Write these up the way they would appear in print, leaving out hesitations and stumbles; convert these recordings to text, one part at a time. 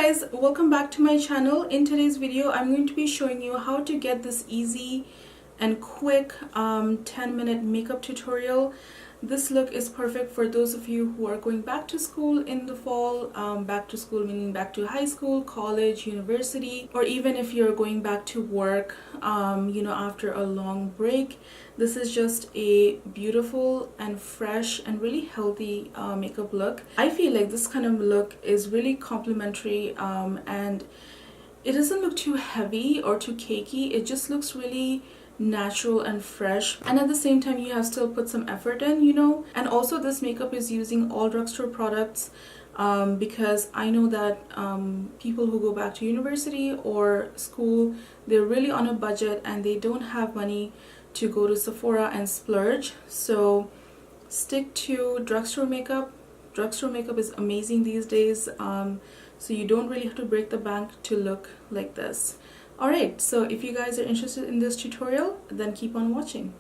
guys, welcome back to my channel. In today's video I'm going to be showing you how to get this easy and quick 10-minute makeup tutorial. This look is perfect for those of you who are going back to school in the fall. Back to school meaning back to high school, college, university, or even if you're going back to work after a long break. This is just a beautiful and fresh and really healthy makeup look. I feel like this kind of look is really complimentary and it doesn't look too heavy or too cakey. It just looks really natural and fresh, and at the same time you have still put some effort in, and also this makeup is using all drugstore products because I know that people who go back to university or school, they're really on a budget and they don't have money to go to Sephora and splurge. So stick to drugstore makeup. Drugstore makeup is amazing these days, so you don't really have to break the bank to look like this. Alright, so if you guys are interested in this tutorial, then keep on watching.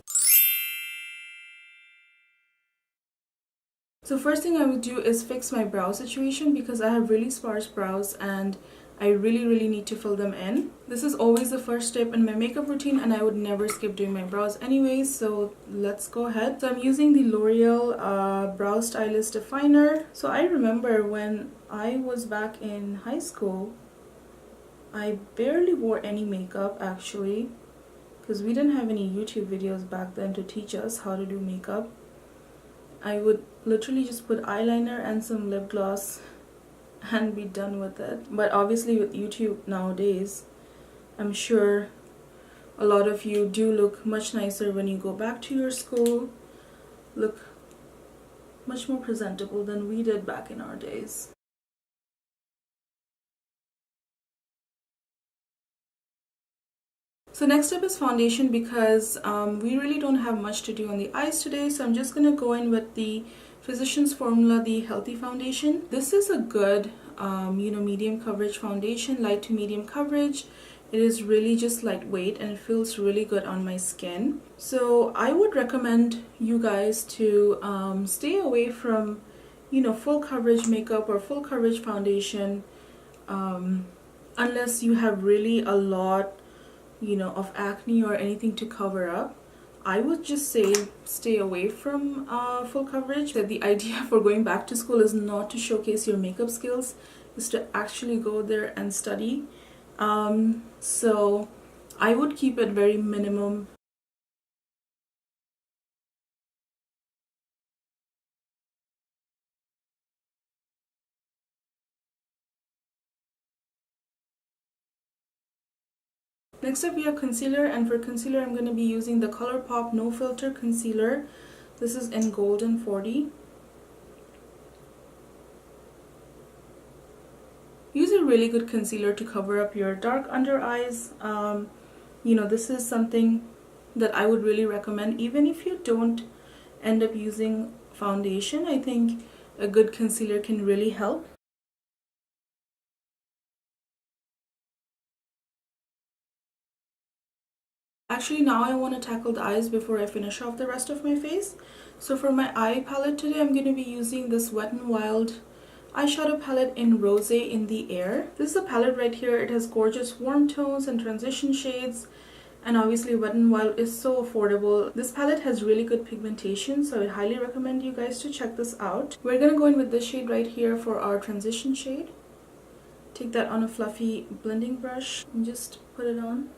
So first thing I would do is fix my brow situation because I have really sparse brows and I really need to fill them in. This is always the first step in my makeup routine and I would never skip doing my brows anyways, so let's go ahead. So I'm using the L'Oreal Brow Stylist Definer. So I remember when I was back in high school, I barely wore any makeup actually because we didn't have any YouTube videos back then to teach us how to do makeup. I would literally just put eyeliner and some lip gloss and be done with it. But obviously with YouTube nowadays, I'm sure a lot of you do look much nicer when you go back to your school, look much more presentable than we did back in our days. So next up is foundation because we really don't have much to do on the eyes today, so I'm just going to go in with the Physicians Formula, the Healthy Foundation. This is a good medium coverage foundation, light to medium coverage. It is really just lightweight and it feels really good on my skin. So I would recommend you guys to stay away from full coverage makeup or full coverage foundation unless you have really a lot of acne or anything to cover up. I would just say stay away from full coverage. That the idea for going back to school is not to showcase your makeup skills, is to actually go there and study. So I would keep it very minimum. Next up we have concealer, and for concealer I'm going to be using the Colourpop No Filter Concealer. This is in Golden 40. Use a really good concealer to cover up your dark under eyes. This is something that I would really recommend even if you don't end up using foundation. I think a good concealer can really help. Actually, now I want to tackle the eyes before I finish off the rest of my face. So for my eye palette today, I'm going to be using this Wet n Wild eyeshadow palette in Rosé in the Air. This is a palette right here. It has gorgeous warm tones and transition shades. And obviously Wet n Wild is so affordable. This palette has really good pigmentation, so I highly recommend you guys to check this out. We're going to go in with this shade right here for our transition shade. Take that on a fluffy blending brush and just put it on.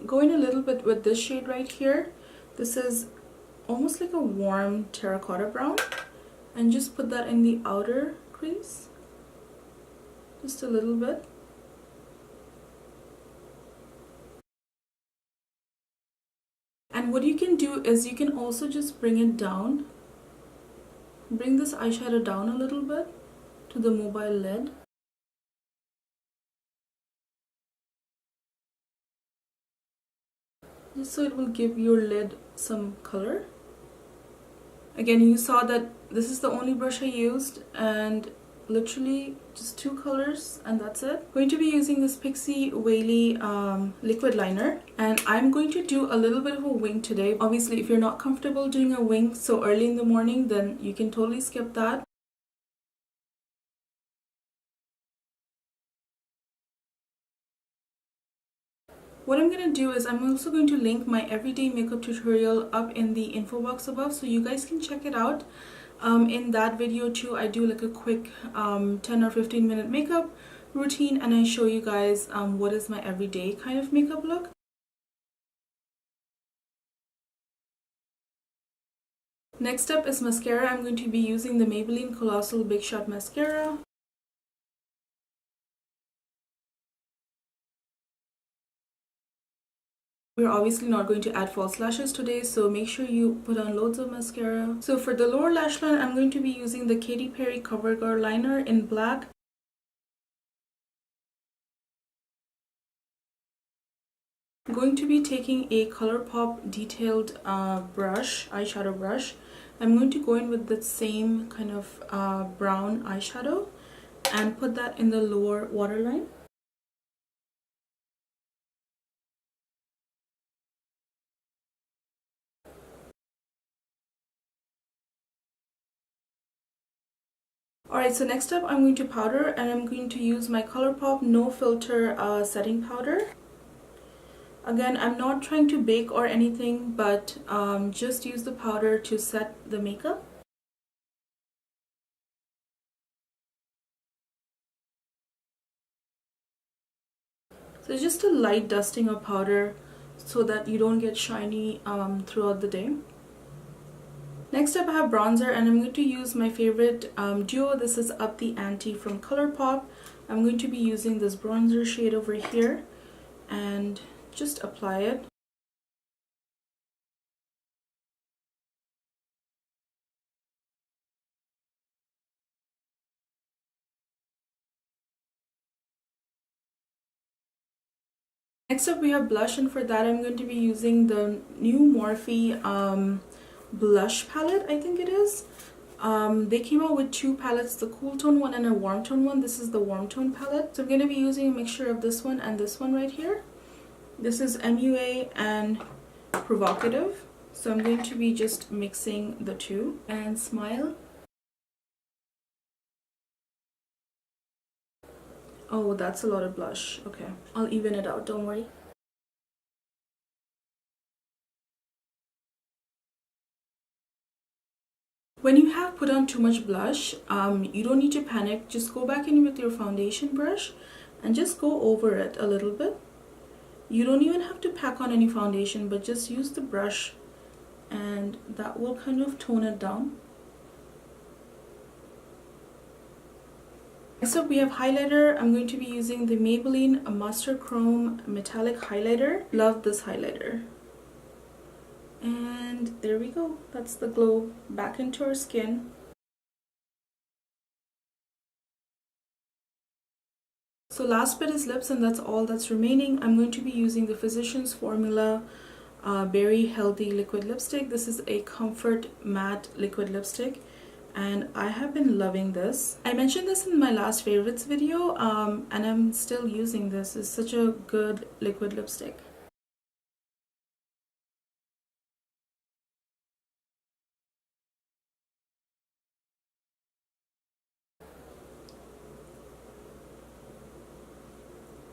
Going a little bit with this shade right here. This is almost like a warm terracotta brown, and just put that in the outer crease, just a little bit. And what you can do is you can also just bring it down, bring this eyeshadow down a little bit to the mobile lid. Just so it will give your lid some color. Again, you saw that this is the only brush I used, and literally just 2 colors and that's it. Going to be using this Pixi Weylie liquid liner, and I'm going to do a little bit of a wing today. Obviously, if you're not comfortable doing a wing so early in the morning, then you can totally skip that. What I'm going to do is I'm also going to link my everyday makeup tutorial up in the info box above so you guys can check it out. In that video too, I do like a quick 10 or 15 minute makeup routine, and I show you guys what is my everyday kind of makeup look. Next up is mascara. I'm going to be using the Maybelline Colossal Big Shot Mascara. We're obviously not going to add false lashes today, so make sure you put on loads of mascara. So for the lower lash line, I'm going to be using the Katy Covergirl liner in black. I'm going to be taking a Colourpop detailed eyeshadow brush. I'm going to go in with the same kind of brown eyeshadow and put that in the lower waterline. Alright, so next up I'm going to powder, and I'm going to use my Colourpop No Filter setting powder. Again, I'm not trying to bake or anything, but just use the powder to set the makeup. So just a light dusting of powder so that you don't get shiny throughout the day. Next up I have bronzer, and I'm going to use my favorite duo. This is Up the Ante from Colourpop. I'm going to be using this bronzer shade over here and just apply it. Next up we have blush, and for that I'm going to be using the new Morphe blush palette, I think it is. They came out with 2 palettes, the cool tone one and a warm tone one. This is the warm tone palette. So I'm going to be using a mixture of this one and this one right here. This is MUA and Provocative. So I'm going to be just mixing the two. And Smile. Oh, that's a lot of blush. Okay, I'll even it out, don't worry. When you have put on too much blush, you don't need to panic. Just go back in with your foundation brush and just go over it a little bit. You don't even have to pack on any foundation, but just use the brush and that will kind of tone it down. Next up we have highlighter. I'm going to be using the Maybelline Master Chrome Metallic Highlighter. Love this highlighter. And there we go. That's the glow back into our skin. So last bit is lips, and that's all that's remaining. I'm going to be using the Physicians Formula Berry Healthy Liquid Lipstick. This is a comfort matte liquid lipstick, and I have been loving this. I mentioned this in my last favorites video, and I'm still using this. It's such a good liquid lipstick.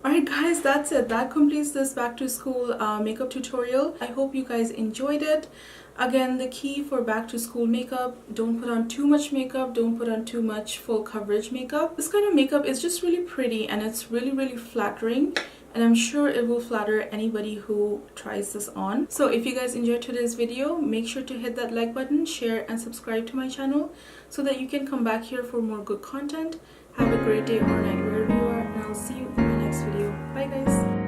Alright guys, that's it. That completes this back to school makeup tutorial. I hope you guys enjoyed it. Again, the key for back to school makeup, don't put on too much makeup, don't put on too much full coverage makeup. This kind of makeup is just really pretty, and it's really flattering, and I'm sure it will flatter anybody who tries this on. So if you guys enjoyed today's video, make sure to hit that like button, share and subscribe to my channel so that you can come back here for more good content. Have a great day or night wherever you are, and I'll see you in my next video. Bye guys.